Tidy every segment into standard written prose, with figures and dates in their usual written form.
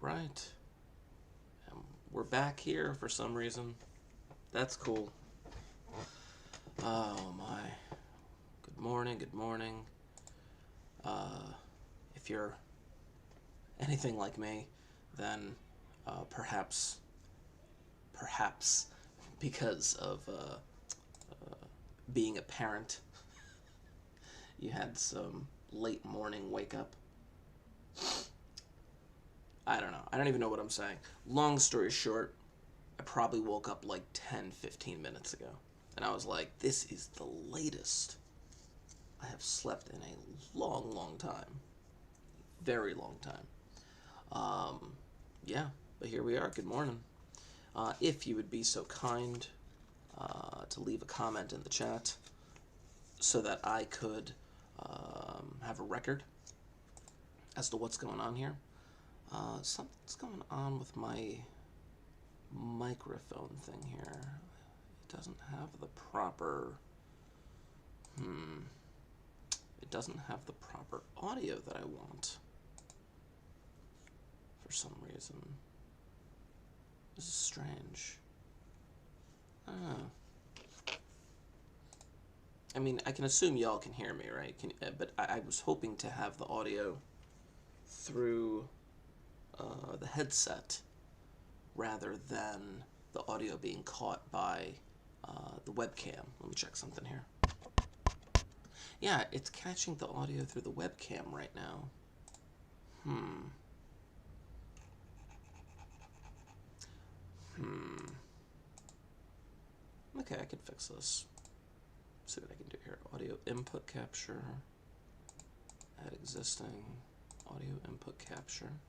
Right. We're back here for some reason. That's cool. Oh my. Good morning, good morning. If you're anything like me, then perhaps because of being a parent, you had some late morning wake up. I don't know. I don't even know what I'm saying. Long story short, I probably woke up like 10, 15 minutes ago. And I was like, this is the latest I have slept in a long, long time. Very long time. Yeah, but here we are. Good morning. If you would be so kind to leave a comment in the chat so that I could have a record as to what's going on here. Something's going on with my microphone thing here. It doesn't have the proper... It doesn't have the proper audio that I want. For some reason. This is strange. I mean, I can assume y'all can hear me, right? But I was hoping to have the audio through the headset rather than the audio being caught by the webcam. Let me check something here. Yeah, it's catching the audio through the webcam right now. Okay, I can fix this. See what I can do here. Audio input capture. Add existing. Audio input capture.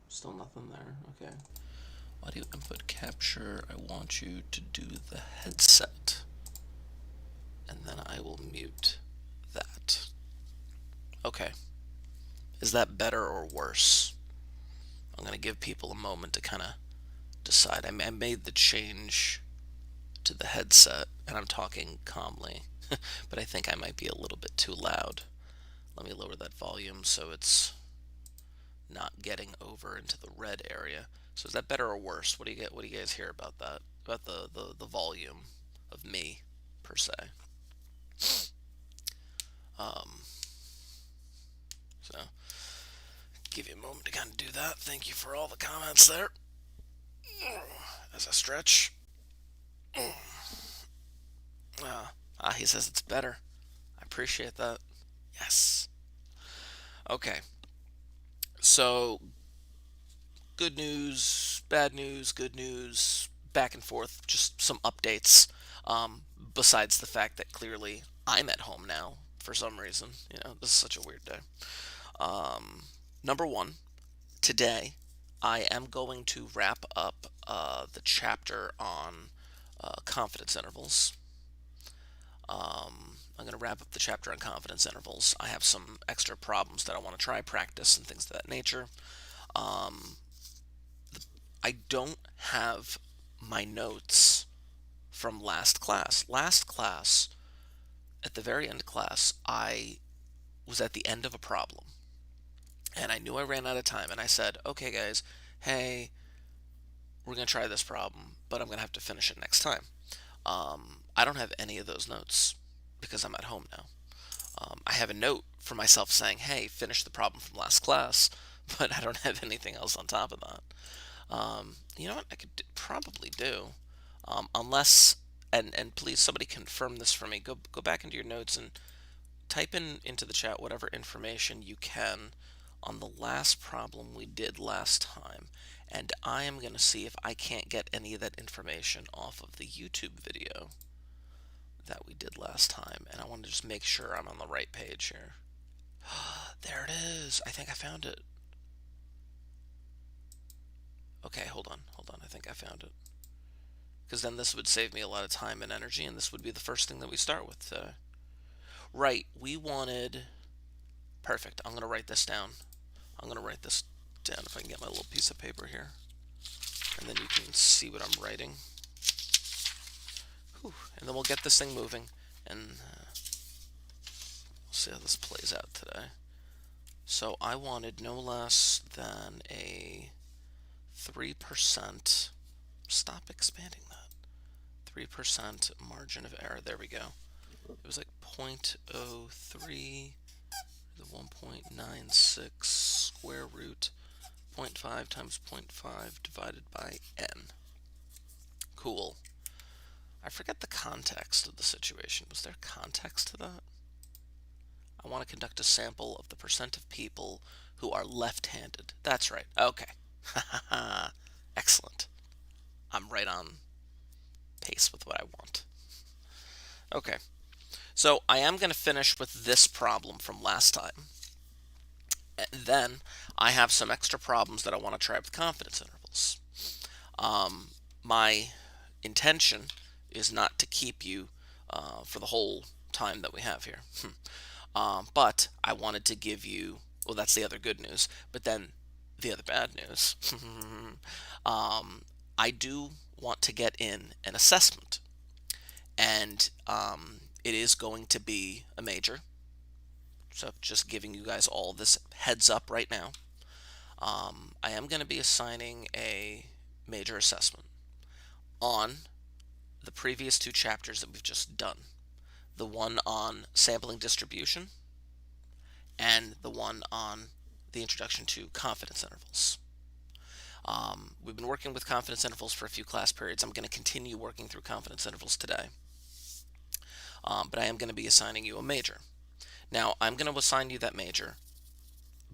Still nothing there. Okay. Audio input capture. I want you to do the headset. And then I will mute that. Okay. Is that better or worse? I'm going to give people a moment to kind of decide. I made the change to the headset, and I'm talking calmly, but I think I might be a little bit too loud. Let me lower that volume so it's not getting over into the red area. So is that better or worse? What do you guys hear about that? About the volume of me per se? So give you a moment to kind of do that. Thank you for all the comments there. As I stretch. He says it's better. I appreciate that. Yes. Okay. So, good news, bad news, good news, back and forth, just some updates. Besides the fact that clearly I'm at home now for some reason. You know, this is such a weird day. Number one, today I am going to wrap up the chapter on confidence intervals. I'm going to wrap up the chapter on confidence intervals. I have some extra problems that I want to try, practice, and things of that nature. I don't have my notes from last class. Last class, at the very end of class, I was at the end of a problem. And I knew I ran out of time. And I said, okay, guys, hey, we're going to try this problem, but I'm going to have to finish it next time. I don't have any of those notes because I'm at home now. I have a note for myself saying, hey, finish the problem from last class, but I don't have anything else on top of that. You know what I could probably do? Unless, and please somebody confirm this for me, go back into your notes and type into the chat whatever information you can on the last problem we did last time, and I am going to see if I can't get any of that information off of the YouTube video that we did last time, and I want to just make sure I'm on the right page here. There it is. I think I found it. Okay, hold on. I think I found it. Because then this would save me a lot of time and energy, and this would be the first thing that we start with today. Right, we wanted... Perfect. I'm going to write this down. If I can get my little piece of paper here. And then you can see what I'm writing. Whew. And then we'll get this thing moving, and we'll see how this plays out today. So I wanted no less than a 3%. Stop expanding that. 3% margin of error. There we go. It was like 0.03, the 1.96 square root 0.5 times 0.5 divided by n. Cool. I forget the context of the situation. Was there context to that? I want to conduct a sample of the percent of people who are left-handed. That's right. Okay. Excellent. I'm right on pace with what I want. Okay. So I am going to finish with this problem from last time. And then I have some extra problems that I want to try with confidence intervals. My intention is not to keep you for the whole time that we have here. But I wanted to give you, well, that's the other good news, but then the other bad news. I do want to get in an assessment, and it is going to be a major. So just giving you guys all this heads up right now. I am going to be assigning a major assessment on the previous two chapters that we've just done. The one on sampling distribution and the one on the introduction to confidence intervals. We've been working with confidence intervals for a few class periods. I'm going to continue working through confidence intervals today. But I am going to be assigning you a major. Now, I'm going to assign you that major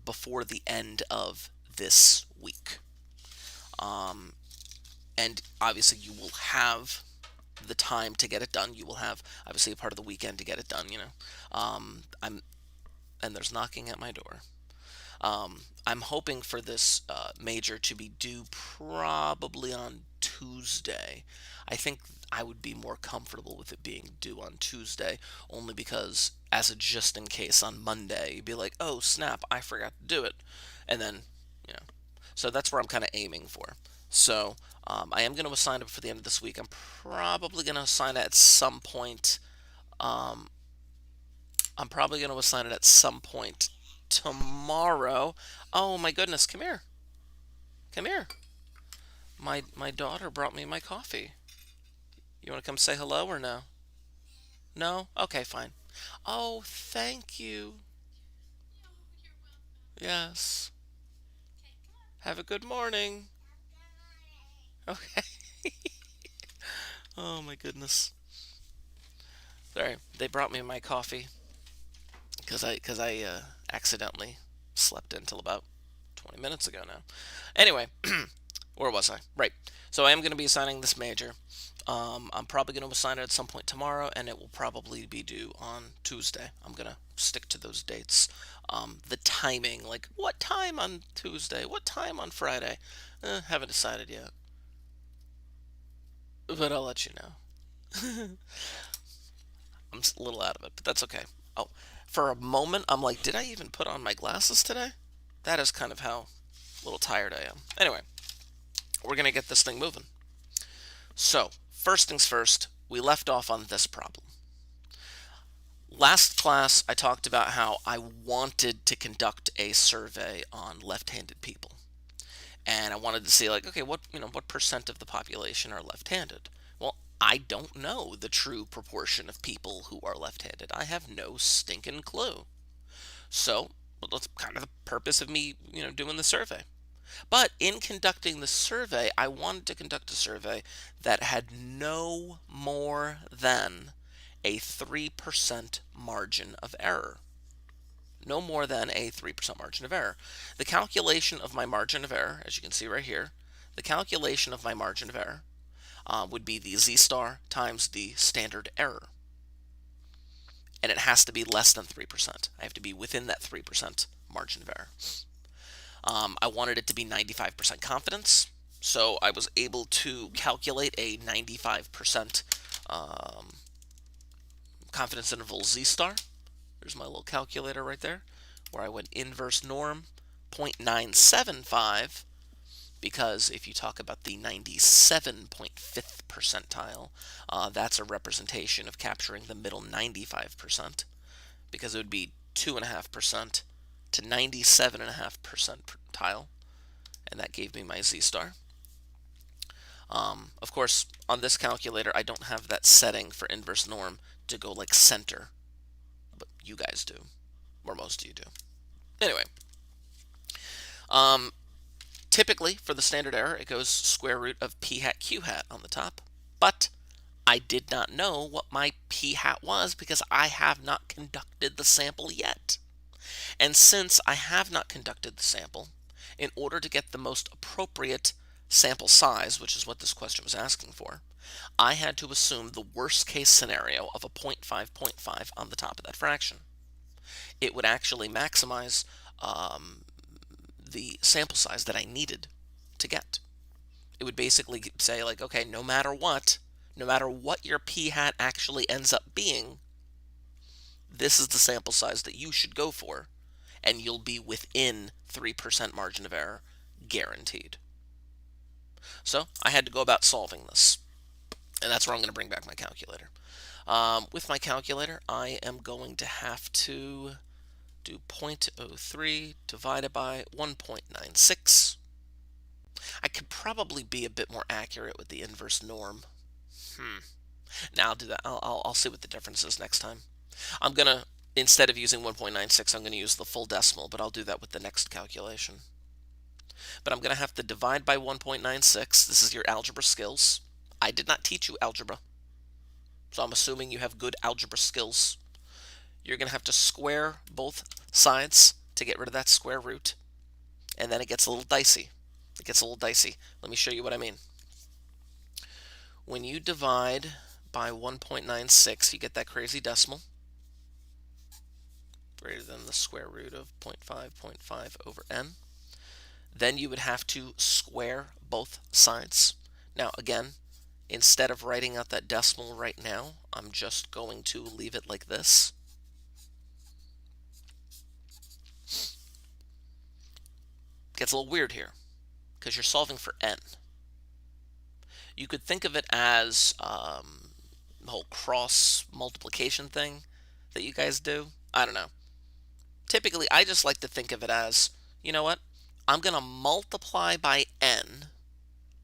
before the end of this week. And obviously you will have the time to get it done. You will have obviously a part of the weekend to get it done, and there's knocking at my door. I'm hoping for this major to be due probably on Tuesday. I think I would be more comfortable with it being due on Tuesday, only because as a just in case on Monday, you'd be like, oh snap, I forgot to do it. And then, you know, so that's where I'm kind of aiming for. So I am going to assign it for the end of this week. I'm probably going to assign it at some point. I'm probably going to assign it at some point tomorrow. Oh my goodness, come here. Come here. My daughter brought me my coffee. You want to come say hello or no? No? Okay, fine. Oh, thank you. Yes. Have a good morning. Okay. Oh my goodness. Sorry, they brought me my coffee because I accidentally slept until about 20 minutes ago now. Anyway, where was I? Right. So I am going to be assigning this major. I'm probably going to assign it at some point tomorrow, and it will probably be due on Tuesday. I'm going to stick to those dates. The timing, like what time on Tuesday, what time on Friday, haven't decided yet, but I'll let you know. I'm a little out of it, but that's okay. Oh, for a moment, I'm like, did I even put on my glasses today? That is kind of how little tired I am. Anyway, we're going to get this thing moving. So, first things first, we left off on this problem. Last class, I talked about how I wanted to conduct a survey on left-handed people. And I wanted to see, like, okay, what percent of the population are left-handed? Well, I don't know the true proportion of people who are left-handed. I have no stinking clue. So, well, that's kind of the purpose of me, doing the survey. But in conducting the survey, I wanted to conduct a survey that had no more than a 3% margin of error. No more than a 3% margin of error. The calculation of my margin of error, as you can see right here, the calculation of my margin of error would be the z star times the standard error. And it has to be less than 3%. I have to be within that 3% margin of error. I wanted it to be 95% confidence, so I was able to calculate a 95% confidence interval z star. There's my little calculator right there, where I went inverse norm 0.975, because if you talk about the 97.5th percentile, that's a representation of capturing the middle 95%, because it would be 2.5% to 97.5 percentile, and that gave me my z-star. Of course, on this calculator, I don't have that setting for inverse norm to go like center, but you guys do, or most of you do. Anyway, typically for the standard error, it goes square root of p hat q hat on the top, but I did not know what my p hat was because I have not conducted the sample yet. And since I have not conducted the sample, in order to get the most appropriate sample size, which is what this question was asking for, I had to assume the worst case scenario of a 0.5 on the top of that fraction. It would actually maximize the sample size that I needed to get. It would basically say, like, okay, no matter what your p hat actually ends up being, this is the sample size that you should go for, and you'll be within 3% margin of error, guaranteed. So I had to go about solving this, and that's where I'm going to bring back my calculator. With my calculator, I am going to have to do 0.03 divided by 1.96. I could probably be a bit more accurate with the inverse norm. Now I'll do that. I'll see what the difference is next time. I'm going to, instead of using 1.96, I'm going to use the full decimal, but I'll do that with the next calculation. But I'm going to have to divide by 1.96. This is your algebra skills. I did not teach you algebra, so I'm assuming you have good algebra skills. You're going to have to square both sides to get rid of that square root, and then it gets a little dicey. Let me show you what I mean. When you divide by 1.96, you get that crazy decimal, greater than the square root of 0.5 over n. Then you would have to square both sides. Now again, instead of writing out that decimal right now, I'm just going to leave it like this. Gets a little weird here because you're solving for n. You could think of it as the whole cross multiplication thing that you guys do. I don't know. Typically, I just like to think of it as, you know what? I'm going to multiply by n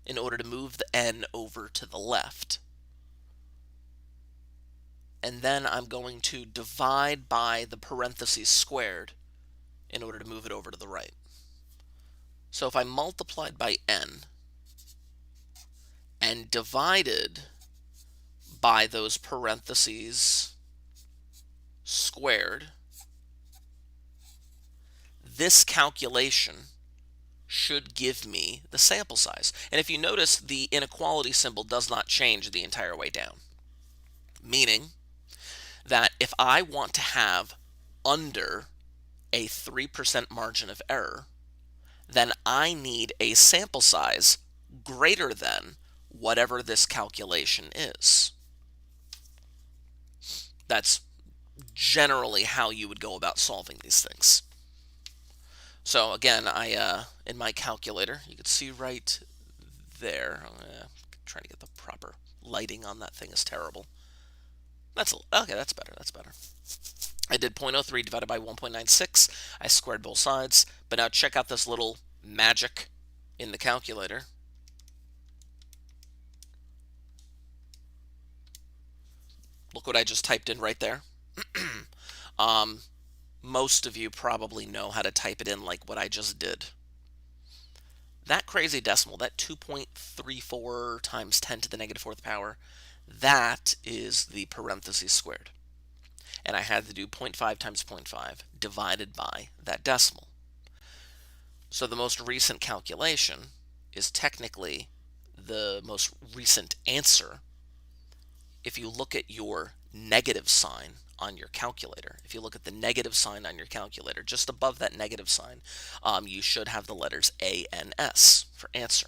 in order to move the n over to the left. And then I'm going to divide by the parentheses squared in order to move it over to the right. So if I multiplied by n and divided by those parentheses squared, this calculation should give me the sample size. And if you notice, the inequality symbol does not change the entire way down. Meaning that if I want to have under a 3% margin of error, then I need a sample size greater than whatever this calculation is. That's generally how you would go about solving these things. So again, in my calculator, you can see right there. I'm trying to get the proper lighting on that thing is terrible. Okay, that's better. I did 0.03 divided by 1.96. I squared both sides. But now check out this little magic in the calculator. Look what I just typed in right there. Most of you probably know how to type it in like what I just did. That crazy decimal, that 2.34 times 10 to the negative fourth power, that is the parentheses squared. And I had to do 0.5 times 0.5 divided by that decimal. So the most recent calculation is technically the most recent answer if you look at your negative sign on your calculator. If you look at the negative sign on your calculator, just above that negative sign, you should have the letters A and S for answer.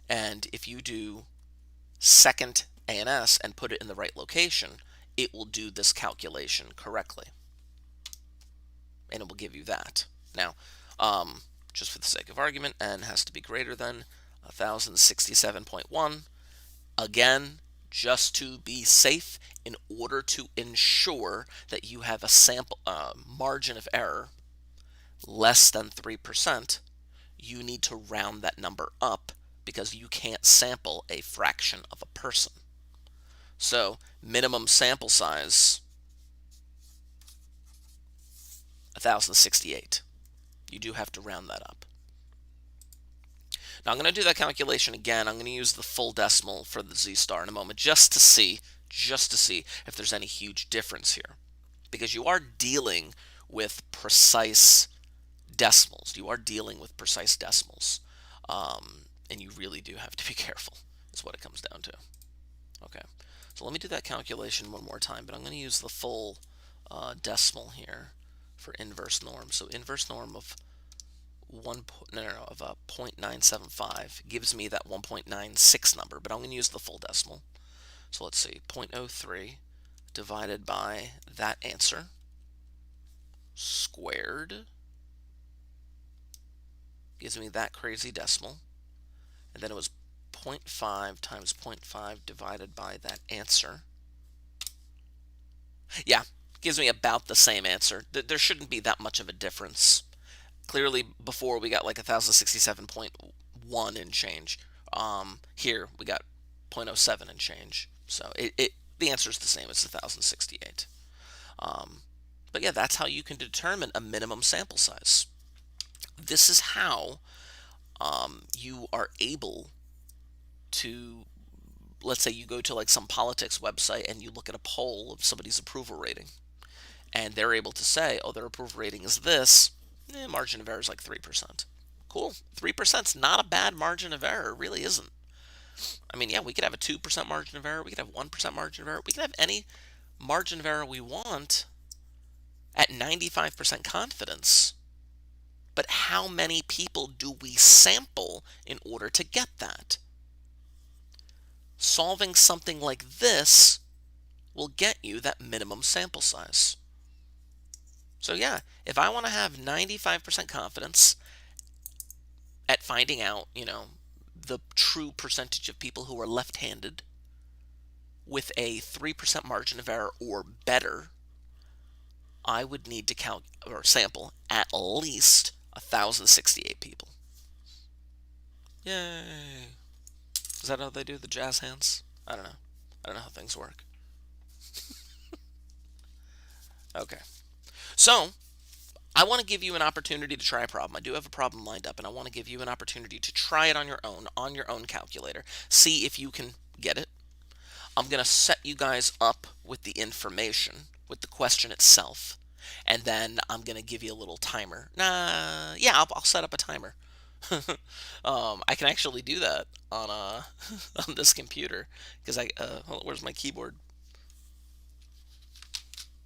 And if you do second A and S and put it in the right location, it will do this calculation correctly. And it will give you that. Now, just for the sake of argument, n has to be greater than 1067.1. Again, just to be safe, in order to ensure that you have a sample margin of error less than 3%, you need to round that number up because you can't sample a fraction of a person. So minimum sample size, 1,068. You do have to round that up. Now I'm going to do that calculation again. I'm going to use the full decimal for the z-star in a moment just to see if there's any huge difference here. Because you are dealing with precise decimals. You are dealing with precise decimals. And you really do have to be careful, is what it comes down to. Okay, so let me do that calculation one more time, but I'm going to use the full decimal here for inverse norm. So inverse norm of 0.975 gives me that 1.96 number, but I'm going to use the full decimal. So let's see, 0.03 divided by that answer squared gives me that crazy decimal, and then it was 0.5 times 0.5 divided by that answer. Yeah, gives me about the same answer. There shouldn't be that much of a difference. Clearly, before we got like 1,067.1 and change. Here we got 0.07 and change. So the answer is the same. It's 1,068. But yeah, that's how you can determine a minimum sample size. This is how you are able to, let's say you go to like some politics website and you look at a poll of somebody's approval rating, and they're able to say, oh, their approval rating is this, margin of error is like 3%. Cool. 3% is not a bad margin of error. It really isn't. I mean, yeah, we could have a 2% margin of error. We could have 1% margin of error. We could have any margin of error we want at 95% confidence. But how many people do we sample in order to get that? Solving something like this will get you that minimum sample size. So yeah, if I want to have 95% confidence at finding out, the true percentage of people who are left-handed with a 3% margin of error or better, I would need to sample at least 1,068 people. Yay! Is that how they do the jazz hands? I don't know. I don't know how things work. Okay. So, I want to give you an opportunity to try a problem. I do have a problem lined up, and I want to give you an opportunity to try it on your own calculator. See if you can get it. I'm going to set you guys up with the information, with the question itself, and then I'm going to give you a little timer. Yeah, I'll set up a timer. I can actually do that on on this computer because where's my keyboard?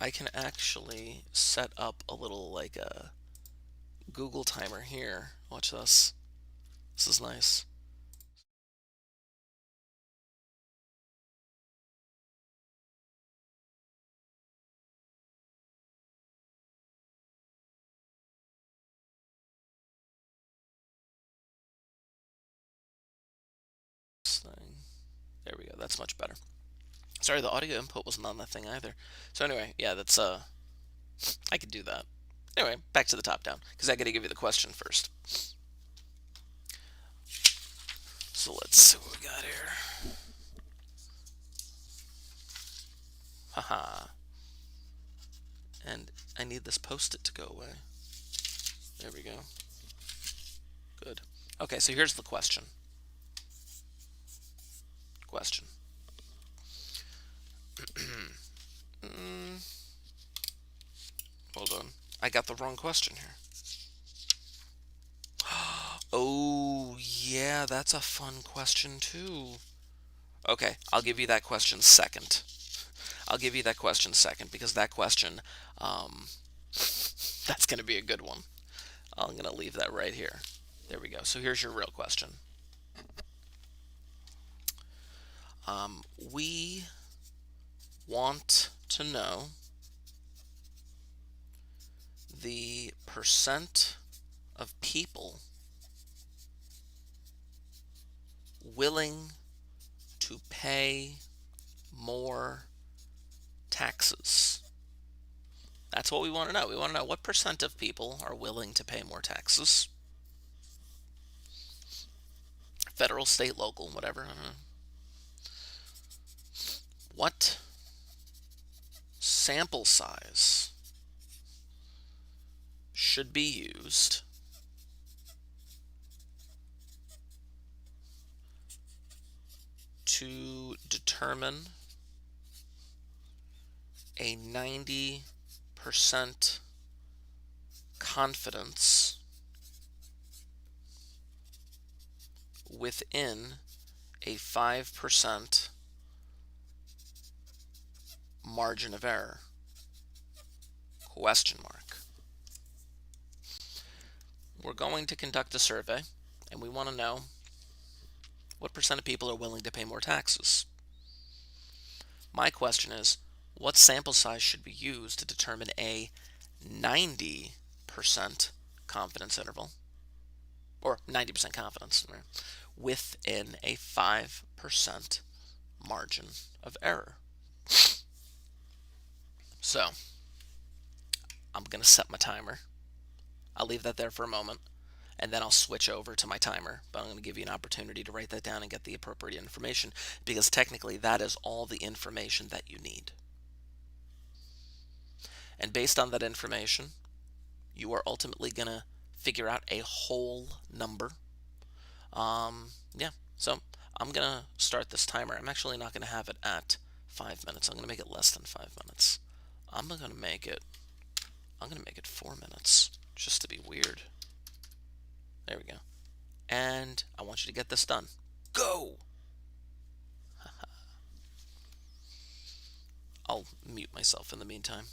I can actually set up a little like a Google timer here. Watch this. This is nice. This thing. There we go. That's much better. Sorry, the audio input wasn't on that thing either. So anyway, yeah, that's I could do that. Anyway, back to the top down because I got to give you the question first. So let's see what we got here. Haha. And I need this post-it to go away. There we go. Good. Okay, so here's the question. Hold on. I got the wrong question here. Oh, yeah, that's a fun question too. Okay, I'll give you that question second. Because that question, that's going to be a good one. I'm going to leave that right here. There we go. So here's your real question. We want to know the percent of people willing to pay more taxes That's what we want to know. We want to know what percent of people are willing to pay more taxes. Federal, state, local, whatever. What sample size should be used to determine a 90% confidence within a 5% margin of error? Question mark. We're going to conduct a survey, and we want to know what percent of people are willing to pay more taxes. My question is, what sample size should we use to determine a 90% confidence interval, or 90% confidence, right, within a 5% margin of error? So I'm going to set my timer. I'll leave that there for a moment, and then I'll switch over to my timer. But I'm going to give you an opportunity to write that down and get the appropriate information, because technically that is all the information that you need. And based on that information, you are ultimately going to figure out a whole number. Yeah, so I'm going to start this timer. I'm actually not going to have it at 5 minutes. I'm going to make it less than 5 minutes. I'm going to make it 4 minutes, just to be weird. There we go. And I want you to get this done. Go! I'll mute myself in the meantime.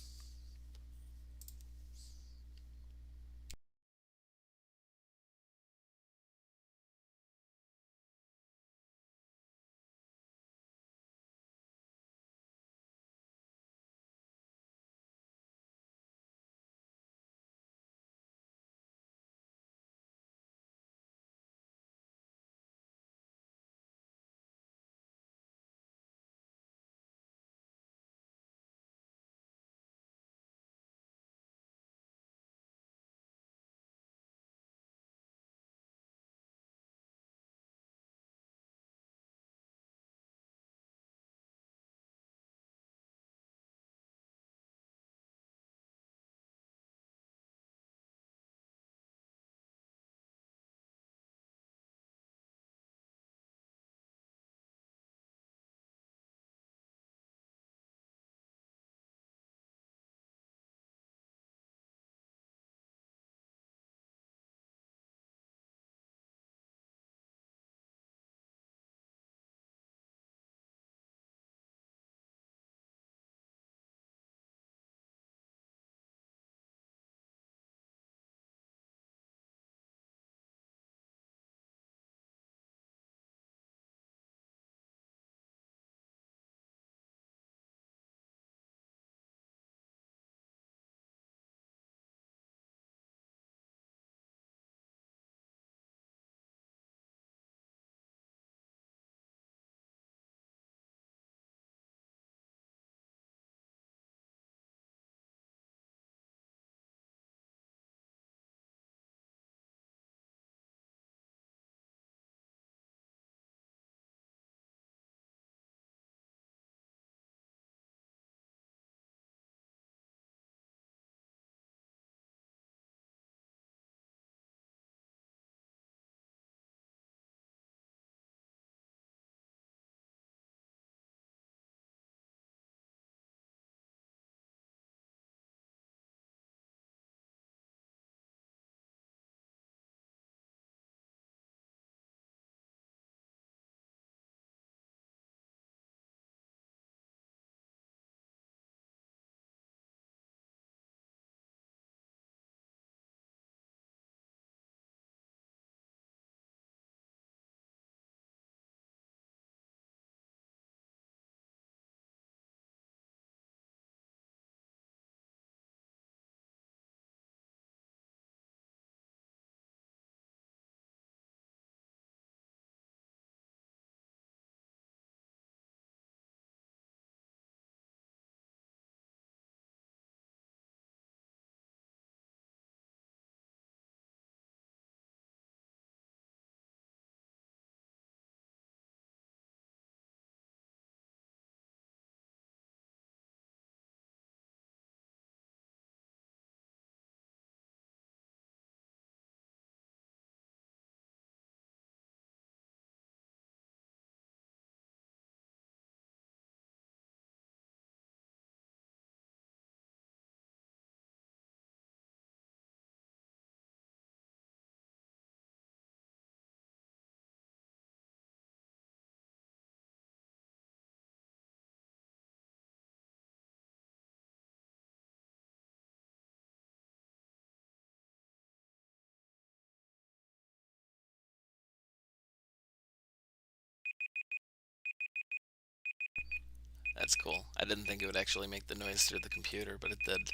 That's cool. I didn't think it would actually make the noise through the computer, but it did.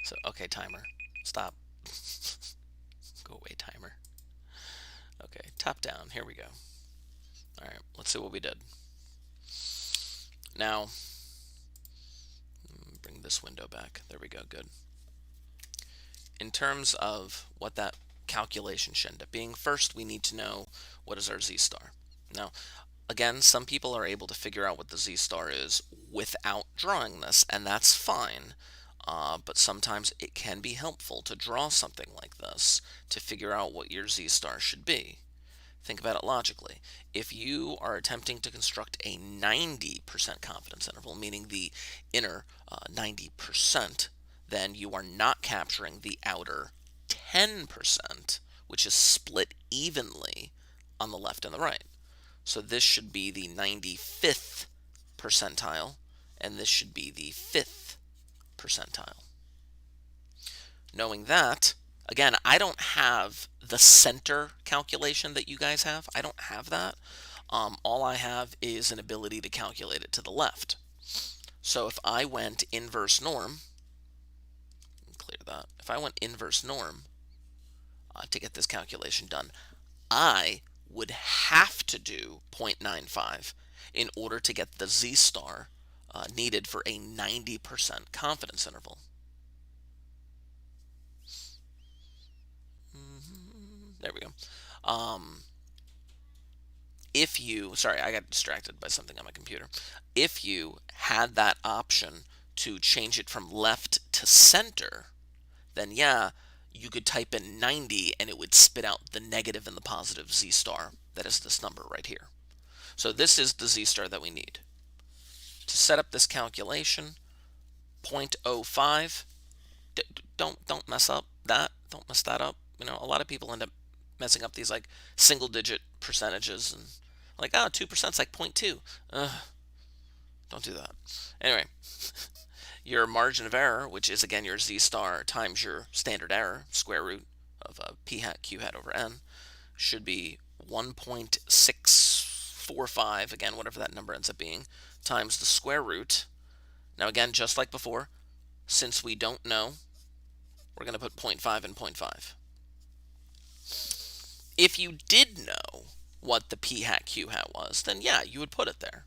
So, okay, timer. Stop. Go away, timer. Okay, top down. Here we go. All right, let's see what we did. Now, bring this window back. There we go, good. In terms of what that calculation should end up being, first we need to know what is our z-star. Now, again, some people are able to figure out what the z-star is without drawing this, and that's fine. But sometimes it can be helpful to draw something like this to figure out what your z-star should be. Think about it logically. If you are attempting to construct a 90% confidence interval, meaning the inner 90%, then you are not capturing the outer 10%, which is split evenly on the left and the right. So this should be the 95th percentile, and this should be the 5th percentile. Knowing that, again, I don't have the center calculation that you guys have. I don't have that. All I have is an ability to calculate it to the left. So if I went inverse norm, clear that. If I went inverse norm to get this calculation done, I would have to do 0.95 in order to get the z-star needed for a 90% confidence interval. There we go. Sorry, I got distracted by something on my computer. If you had that option to change it from left to center, then yeah, you could type in 90 and it would spit out the negative and the positive z-star. That is this number right here. So this is the z-star that we need. To set up this calculation, 0.05, don't mess up that. Don't mess that up. You know, a lot of people end up messing up these like single digit percentages and like, 2% is like 0.2. Don't do that. Anyway, your margin of error, which is again your z-star times your standard error, square root of p hat q hat over n, should be 1.645, again, whatever that number ends up being, times the square root. Now again, just like before, since we don't know, we're going to put 0.5 and 0.5. If you did know what the p hat q hat was, then yeah, you would put it there.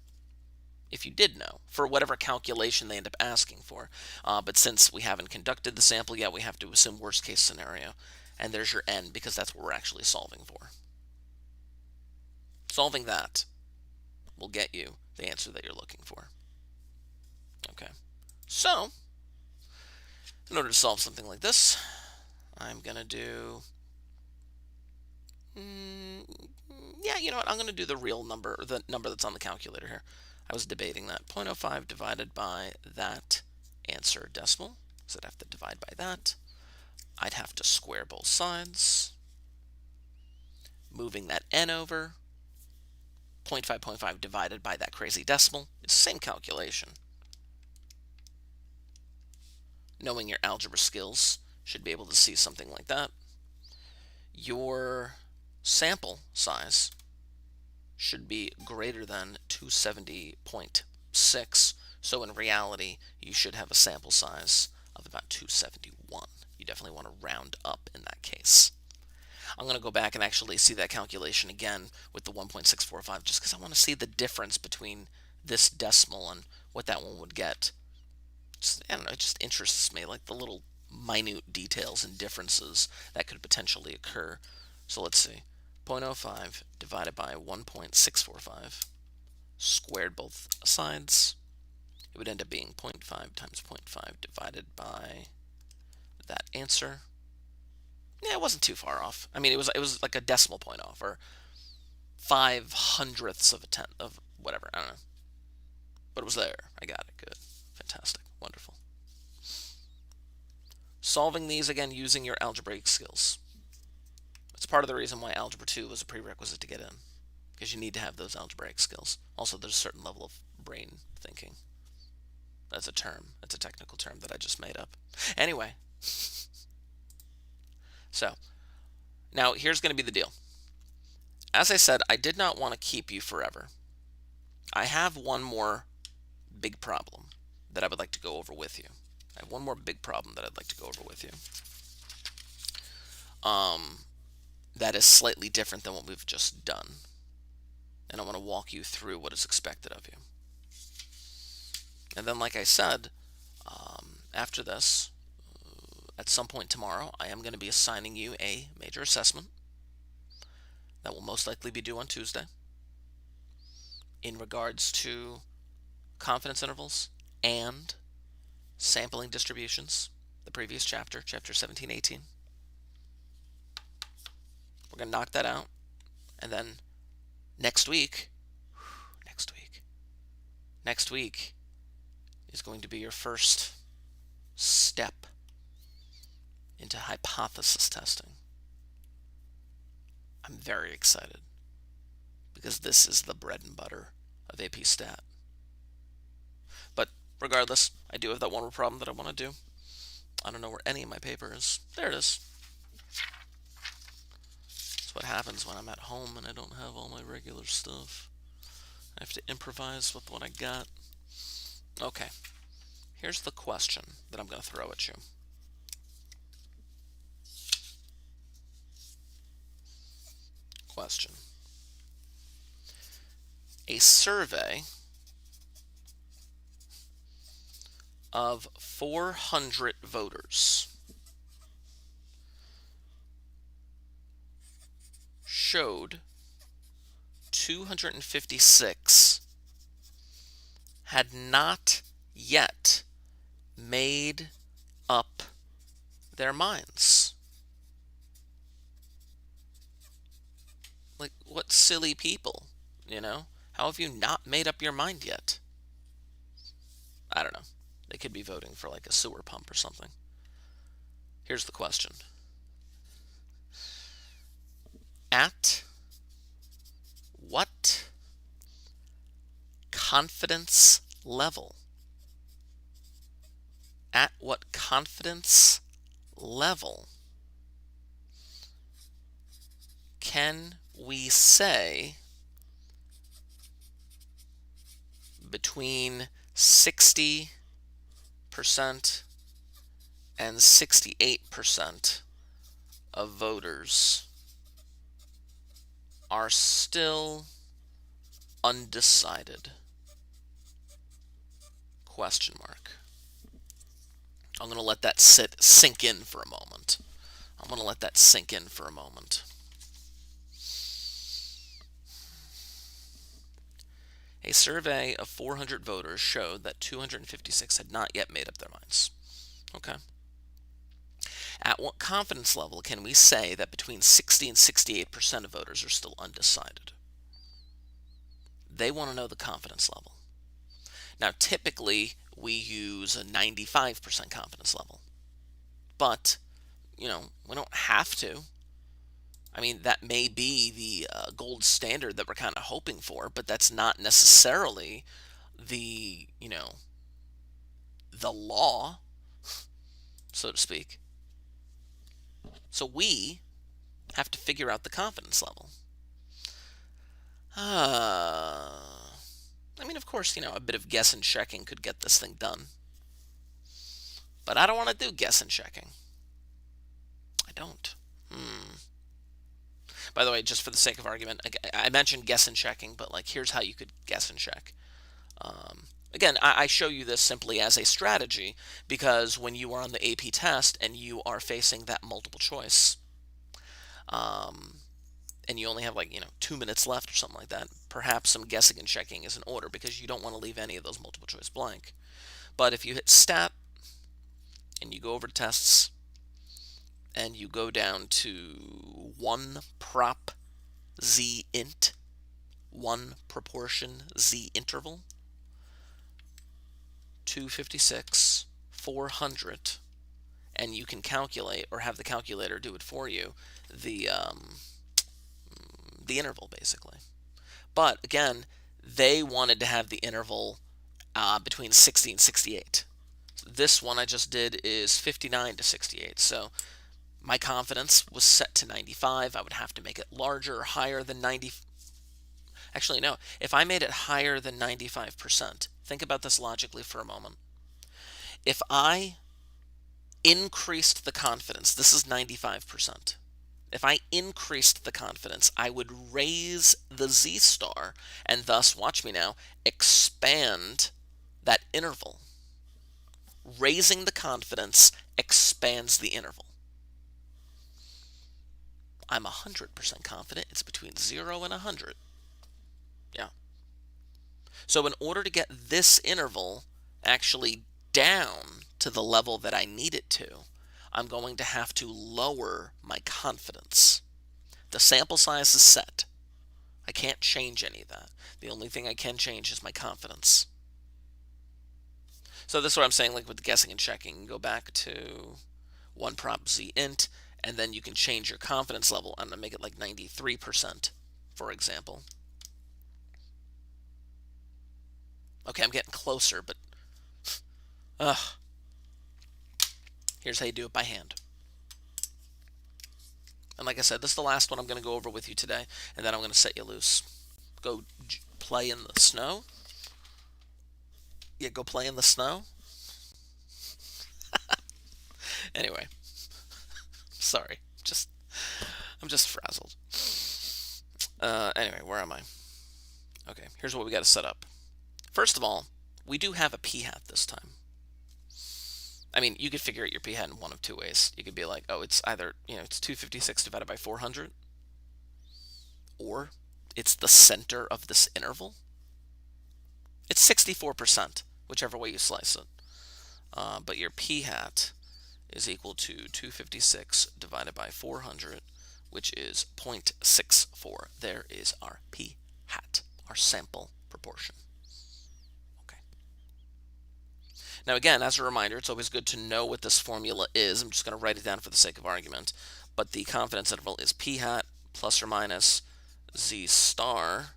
If you did know, for whatever calculation they end up asking for. But since we haven't conducted the sample yet, we have to assume worst case scenario. And there's your n, because that's what we're actually solving for. Solving that will get you the answer that you're looking for. Okay, so in order to solve something like this, I'm going to do, yeah, you know what, I'm going to do the real number, or the number that's on the calculator here. I was debating that. 0.05 divided by that answer decimal, so I'd have to divide by that. I'd have to square both sides, moving that n over. 0.5 divided by that crazy decimal. It's the same calculation. Knowing your algebra skills, should be able to see something like that. Your sample size should be greater than 270.6. So in reality, you should have a sample size of about 271. You definitely want to round up in that case. I'm going to go back and actually see that calculation again with the 1.645 just because I want to see the difference between this decimal and what that one would get. I don't know, it just interests me, like the little minute details and differences that could potentially occur. So let's see. 0.05 divided by 1.645 squared both sides. It would end up being 0.5 times 0.5 divided by that answer. Yeah, it wasn't too far off. I mean, it was like a decimal point off, or 5/100ths of a tenth of whatever. I don't know, but it was there. I got it. Good, fantastic, wonderful. Solving these again using your algebraic skills. It's part of the reason why Algebra 2 was a prerequisite to get in, because you need to have those algebraic skills. Also, there's a certain level of brain thinking. That's a term. That's a technical term that I just made up. Anyway. So, now here's going to be the deal. As I said, I did not want to keep you forever. I have one more big problem that I would like to go over with you. I have one more big problem that I'd like to go over with you. That is slightly different than what we've just done. And I want to walk you through what is expected of you. And then, like I said, after this, at some point tomorrow, I am going to be assigning you a major assessment that will most likely be due on Tuesday in regards to confidence intervals and sampling distributions, the previous chapter, chapter 17, 18. We're going to knock that out. And then next week is going to be your first step into hypothesis testing. I'm very excited because this is the bread and butter of AP Stat. But regardless, I do have that one more problem that I want to do. I don't know where any of my paper is. There it is. That's what happens when I'm at home and I don't have all my regular stuff. I have to improvise with what I got. Okay, here's the question that I'm going to throw at you. Question. A survey of 400 voters showed 256 had not yet made up their minds. Like, what silly people, you know? How have you not made up your mind yet? I don't know. They could be voting for like a sewer pump or something. Here's the question. At what confidence level? At what confidence level can we say between 60% and 68% of voters are still undecided? Question mark. I'm going to let that sink in for a moment. A survey of 400 voters showed that 256 had not yet made up their minds. Okay. At what confidence level can we say that between 60 and 68% of voters are still undecided? They want to know the confidence level. Now, typically, we use a 95% confidence level. But, we don't have to. I mean, that may be the gold standard that we're kind of hoping for, but that's not necessarily the, the law, so to speak. So we have to figure out the confidence level. I mean, of course, a bit of guess and checking could get this thing done. But I don't want to do guess and checking. I don't. By the way, just for the sake of argument, I mentioned guess and checking, but here's how you could guess and check. Again, I show you this simply as a strategy because when you are on the AP test and you are facing that multiple choice, and you only have 2 minutes left or something like that, perhaps some guessing and checking is in order because you don't want to leave any of those multiple choice blank. But if you hit stat and you go over to tests and you go down to 1 prop z int, 1 proportion z interval, 256, 400, and you can calculate or have the calculator do it for you, the interval basically. But again, they wanted to have the interval between 60 and 68. So this one I just did is 59 to 68. So my confidence was set to 95. I would have to make it larger or higher than 90. Actually, no. If I made it higher than 95%, think about this logically for a moment. If I increased the confidence, this is 95%. If I increased the confidence, I would raise the z star and thus, watch me now, expand that interval. Raising the confidence expands the interval. I'm 100% confident it's between 0 and 100. Yeah. So in order to get this interval actually down to the level that I need it to, I'm going to have to lower my confidence. The sample size is set. I can't change any of that. The only thing I can change is my confidence. So this is what I'm saying, like with the guessing and checking. You can go back to one prop z int, and then you can change your confidence level. I'm going to make it like 93%, for example. Okay, I'm getting closer, but here's how you do it by hand. And like I said, this is the last one I'm going to go over with you today, and then I'm going to set you loose. Go play in the snow. Yeah, go play in the snow. Anyway, sorry, I'm just frazzled. Anyway, where am I? Okay, here's what we got to set up. First of all, we do have a p-hat this time. I mean, you could figure out your p-hat in one of two ways. You could be like, oh, it's either, it's 256 divided by 400, or it's the center of this interval. It's 64%, whichever way you slice it. But your p-hat is equal to 256 divided by 400, which is 0.64. There is our p-hat, our sample proportion. Okay. Now again, as a reminder, it's always good to know what this formula is. I'm just going to write it down for the sake of argument. But the confidence interval is p-hat plus or minus z star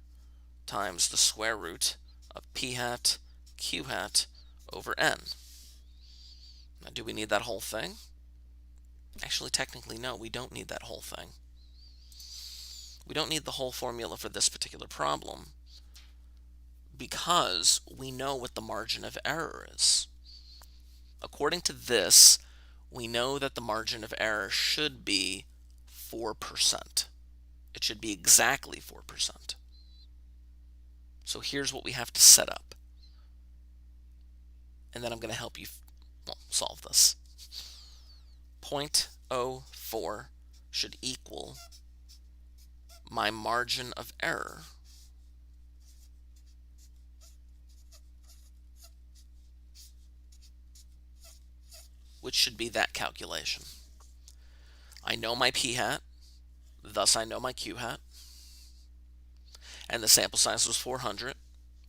times the square root of p-hat q-hat over n. Now, do we need that whole thing? Actually, technically, no, we don't need that whole thing. We don't need the whole formula for this particular problem because we know what the margin of error is. According to this, we know that the margin of error should be 4%. It should be exactly 4%. So here's what we have to set up. And then I'm going to help you solve this. 0.04 should equal my margin of error, which should be that calculation. I know my p-hat, thus I know my q-hat, and the sample size was 400,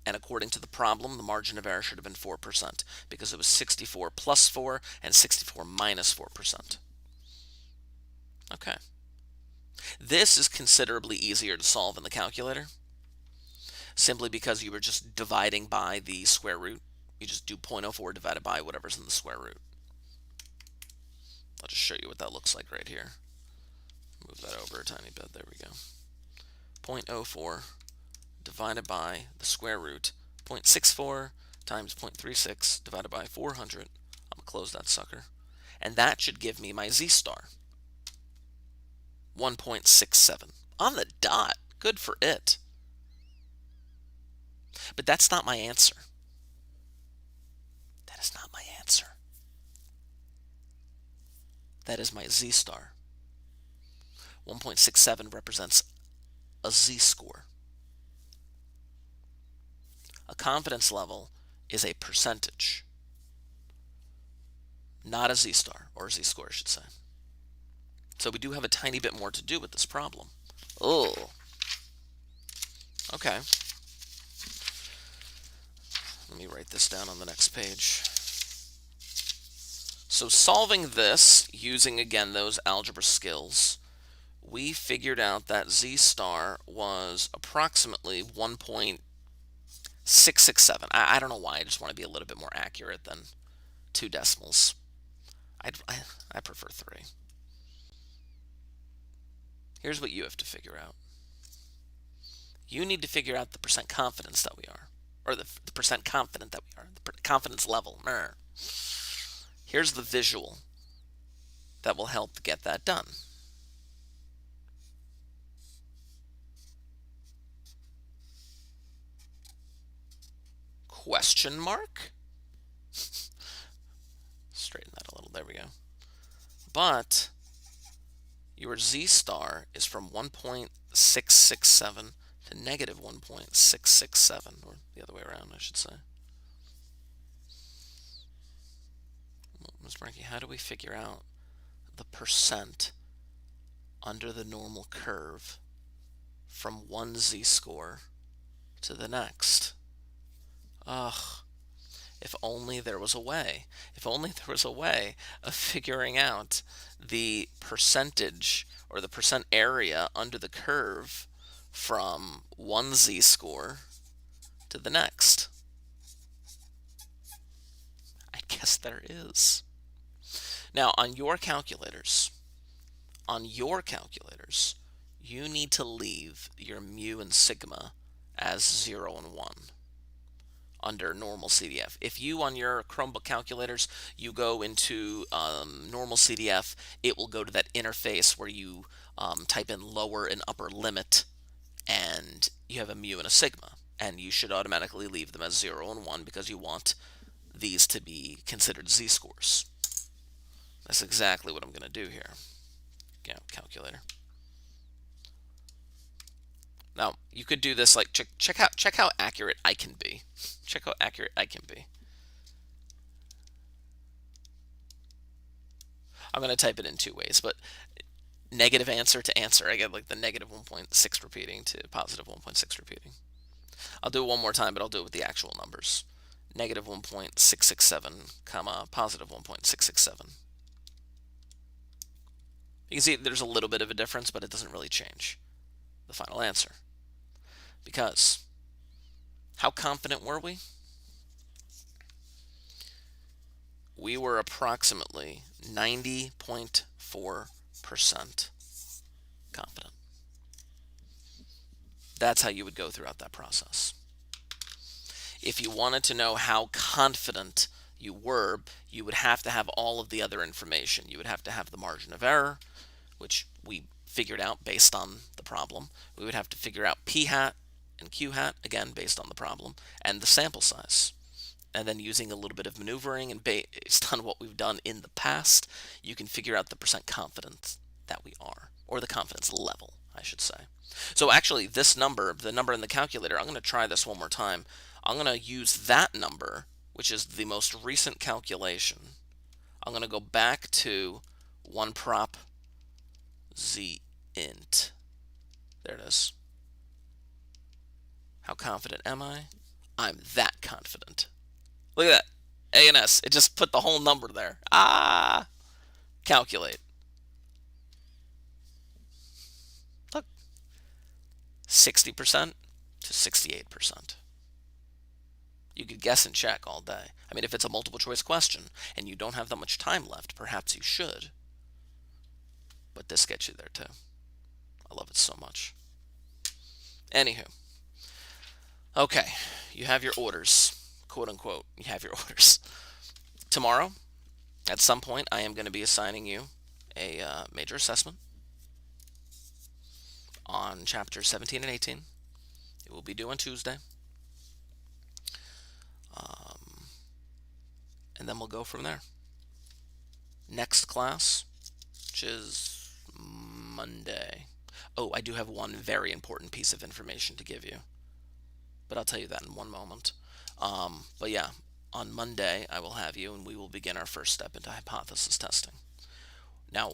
and according to the problem, the margin of error should have been 4%, because it was 64 plus 4 and 64 minus 4%. Okay. This is considerably easier to solve in the calculator, simply because you were just dividing by the square root. You just do 0.04 divided by whatever's in the square root. I'll just show you what that looks like right here. Move that over a tiny bit. There we go. 0.04 divided by the square root, 0.64 times 0.36 divided by 400. I'm going to close that sucker. And that should give me my z-star. 1.67. On the dot. Good for it. But that's not my answer. That is not my answer. That is my z-star. 1.67 represents a z-score. A confidence level is a percentage, not a z-star, or a z-score, I should say. So we do have a tiny bit more to do with this problem. Oh. Okay. Let me write this down on the next page. So solving this, using again those algebra skills, we figured out that z-star was approximately 1.667. I don't know why, I just want to be a little bit more accurate than 2 decimals. I prefer 3. Here's what you have to figure out. You need to figure out the percent confidence that we are, or the percent confident that we are, the confidence level. Here's the visual that will help get that done. Question mark? Straighten that a little. There we go. But your z star is from 1.667 to negative 1.667, or the other way around, I should say. Well, Ms. Frankie, how do we figure out the percent under the normal curve from one z-score to the next? Ugh. If only there was a way. If only there was a way of figuring out the percentage or the percent area under the curve from one z-score to the next. I guess there is. Now, on your calculators, you need to leave your mu and sigma as 0 and 1 under normal CDF. If you, on your Chromebook calculators, you go into normal CDF, it will go to that interface where you type in lower and upper limit, and you have a mu and a sigma. And you should automatically leave them as 0 and 1 because you want these to be considered z-scores. That's exactly what I'm going to do here. Yeah, calculator. Now, you could do this like check how accurate I can be. Check how accurate I can be. I'm going to type it in two ways, but negative answer to answer, I get like the negative 1.6 repeating to positive 1.6 repeating. I'll do it one more time, but I'll do it with the actual numbers. Negative 1.667, comma, positive 1.667. You can see there's a little bit of a difference, but it doesn't really change the final answer. Because how confident were we? We were approximately 90.4% confident. That's how you would go throughout that process. If you wanted to know how confident you were, you would have to have all of the other information. You would have to have the margin of error, which we figured out based on the problem. We would have to figure out p hat and q hat, again based on the problem, and the sample size. And then using a little bit of maneuvering and based on what we've done in the past, you can figure out the percent confidence that we are, or the confidence level, I should say. So actually, this number, the number in the calculator, I'm going to try this one more time. I'm going to use that number, which is the most recent calculation. I'm going to go back to one prop z int. There it is. How confident am I? I'm that confident. Look at that. A and S. It just put the whole number there. Calculate. Look. 60% to 68%. You could guess and check all day. I mean, if it's a multiple choice question and you don't have that much time left, perhaps you should. But this gets you there too. I love it so much. Anywho. Okay, you have your orders. Quote unquote, you have your orders. Tomorrow, at some point, I am going to be assigning you a major assessment on chapters 17 and 18. It will be due on Tuesday. And then we'll go from there. Next class, which is Monday. Oh, I do have one very important piece of information to give you, but I'll tell you that in one moment. But yeah, on Monday I will have you, and we will begin our first step into hypothesis testing. Now,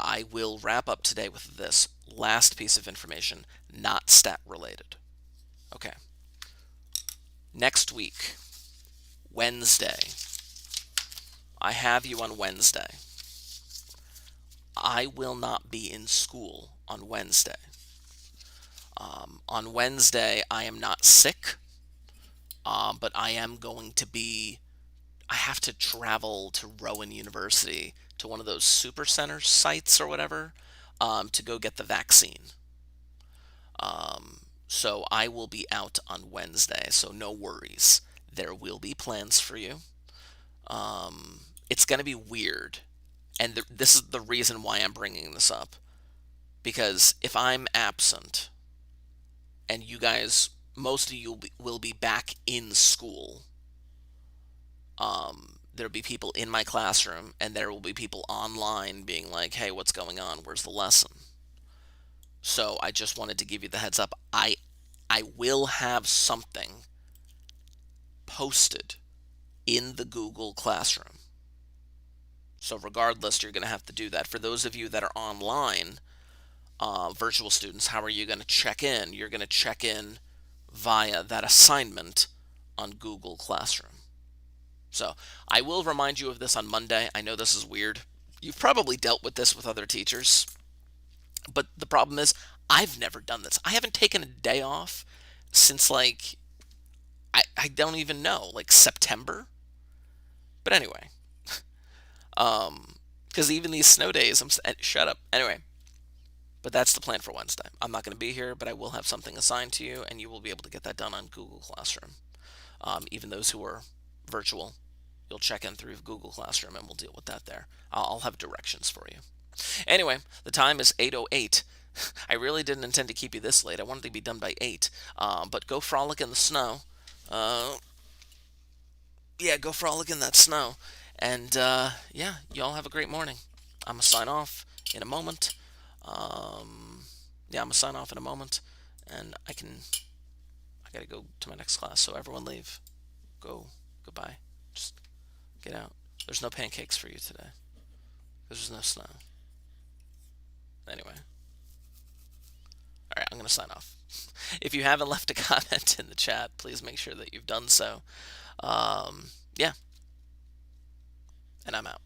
I will wrap up today with this last piece of information, not stat related. Okay. Next week, Wednesday, I have you on Wednesday. I will not be in school on Wednesday. On Wednesday, I am not sick, but I am going to be, I have to travel to Rowan University to one of those super center sites or whatever to go get the vaccine. So I will be out on Wednesday, so no worries. There will be plans for you. It's going to be weird. And this is the reason why I'm bringing this up. Because if I'm absent and you guys, most of you will be back in school, there'll be people in my classroom and there will be people online being like, hey, what's going on? Where's the lesson? So I just wanted to give you the heads up. I will have something posted in the Google Classroom. So regardless, you're going to have to do that. For those of you that are online, virtual students, how are you going to check in? You're going to check in via that assignment on Google Classroom. So I will remind you of this on Monday. I know this is weird. You've probably dealt with this with other teachers, but the problem is I've never done this. I haven't taken a day off since like I don't even know, like September. But anyway, because even these snow days, shut up. Anyway, but that's the plan for Wednesday. I'm not going to be here, but I will have something assigned to you, and you will be able to get that done on Google Classroom. Even those who are virtual, you'll check in through Google Classroom, and we'll deal with that there. I'll have directions for you. Anyway, the time is 8:08. I really didn't intend to keep you this late. I wanted to be done by 8. But go frolic in the snow. Yeah, go frolic in that snow. And yeah, y'all have a great morning. I'm going to sign off in a moment. Yeah, I'm going to sign off in a moment. And I got to go to my next class. So everyone leave. Go. Goodbye. Just get out. There's no pancakes for you today. There's no snow. Anyway. All right, I'm going to sign off. If you haven't left a comment in the chat, please make sure that you've done so. Yeah, and I'm out.